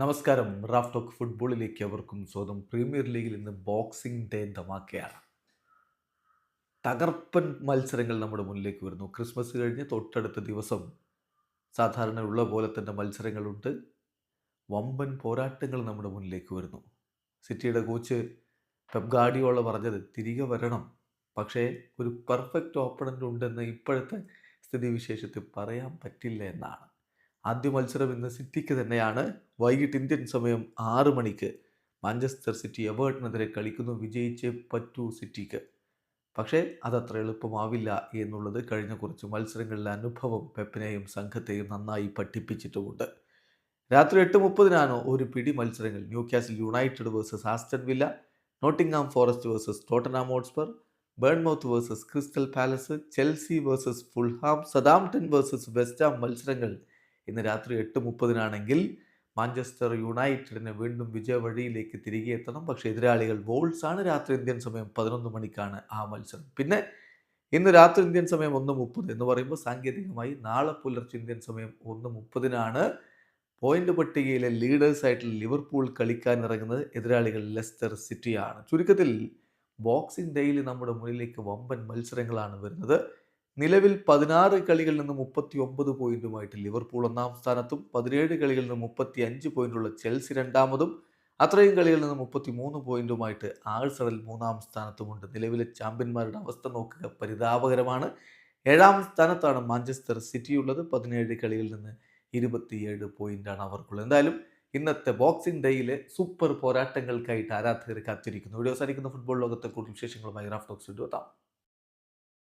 നമസ്കാരം. Raf talk ഫുട്ബോളിലേക്ക് അവർക്കും സ്വാഗതം. പ്രീമിയർ ലീഗിൽ ഇന്ന് ബോക്സിംഗ് ഡേ ധമാക്കയാണ്. തകർപ്പൻ മത്സരങ്ങൾ നമ്മുടെ മുന്നിലേക്ക് വരുന്നു. ക്രിസ്മസ് കഴിഞ്ഞ് തൊട്ടടുത്ത ദിവസം സാധാരണ ഉള്ള പോലെ തന്നെ മത്സരങ്ങളുണ്ട്. വമ്പൻ പോരാട്ടങ്ങൾ നമ്മുടെ മുന്നിലേക്ക് വരുന്നു. സിറ്റിയുടെ കോച്ച് പെപ് ഗാർഡിയോള പറഞ്ഞത് തിരികെ വരണം, പക്ഷേ ഒരു പെർഫെക്റ്റ് ഓപ്പണൻ്റ് ഉണ്ടെന്ന് ഇപ്പോഴത്തെ സ്ഥിതിവിശേഷത്തിൽ പറയാൻ പറ്റില്ല എന്നാണ്. ആദ്യ മത്സരം ഇന്ന് സിറ്റിക്ക് തന്നെയാണ്. വൈകിട്ട് ഇന്ത്യൻ സമയം 6 മണിക്ക് മാഞ്ചസ്റ്റർ സിറ്റി എവേർട്ടനെതിരെ കളിക്കുന്നു. വിജയിച്ചേ പറ്റൂ സിറ്റിക്ക്. പക്ഷേ അതത്ര എളുപ്പമാവില്ല എന്നുള്ളത് കഴിഞ്ഞ കുറച്ച് മത്സരങ്ങളിലെ അനുഭവം പെപ്പിനെയും സംഘത്തെയും നന്നായി പഠിപ്പിച്ചിട്ടുമുണ്ട്. രാത്രി 8:30 ഒരു പിടി മത്സരങ്ങൾ. Newcastle United versus Aston Villa, Nottingham Forest versus Tottenham Hotspur, Bournemouth versus Crystal Palace, Chelsea versus Fulham, Southampton versus West Ham മത്സരങ്ങൾ ഇന്ന് രാത്രി 8:30 മാഞ്ചസ്റ്റർ യുണൈറ്റഡിന് വീണ്ടും വിജയവഴിയിലേക്ക് തിരികെ എത്തണം. പക്ഷേ എതിരാളികൾ വോൾസ് ആണ്. രാത്രി ഇന്ത്യൻ സമയം 11 മണിക്കാണ് ആ മത്സരം. പിന്നെ ഇന്ന് രാത്രി ഇന്ത്യൻ സമയം 1:30 എന്ന് പറയുമ്പോൾ സാങ്കേതികമായി നാളെ പുലർച്ചെ ഇന്ത്യൻ സമയം 1:30 പോയിന്റ് പട്ടികയിലെ ലീഡേഴ്സായിട്ടുള്ള ലിവർപൂൾ കളിക്കാൻ ഇറങ്ങുന്നത്. എതിരാളികൾ ലെസ്റ്റർ സിറ്റിയാണ്. ചുരുക്കത്തിൽ ബോക്സിംഗ് ഡേയിൽ നമ്മുടെ മുന്നിലേക്ക് വമ്പൻ മത്സരങ്ങളാണ് വരുന്നത്. നിലവിൽ 16 കളികളിൽ നിന്ന് 39 പോയിന്റുമായിട്ട് ലിവർപൂൾ ഒന്നാം സ്ഥാനത്തും, 17 കളികളിൽ നിന്ന് 35 പോയിന്റുള്ള ചെൽസി രണ്ടാമതും, അത്രയും കളികളിൽ നിന്ന് 33 പോയിന്റുമായിട്ട് ആഴ്സണൽ മൂന്നാം സ്ഥാനത്തുമുണ്ട്. നിലവിലെ ചാമ്പ്യന്മാരുടെ അവസ്ഥ നോക്കുക, പരിതാപകരമാണ്. 7ാം സ്ഥാനത്താണ് മാഞ്ചസ്റ്റർ സിറ്റി ഉള്ളത്. 17 കളികളിൽ നിന്ന് 27 പോയിന്റാണ് അവർക്കുള്ളത്. എന്തായാലും ഇന്നത്തെ ബോക്സിംഗ് ഡേയിലെ സൂപ്പർ പോരാട്ടങ്ങൾക്കായിട്ട് ആരാധകർ കാത്തിരിക്കുന്നു. വീഡിയോ അവസാനിക്കുന്ന ഫുട്ബോൾ ലോകത്തെ കൂടുതൽ വിശേഷങ്ങളുമായി റാഫ് ടോക്സ് എത്താം.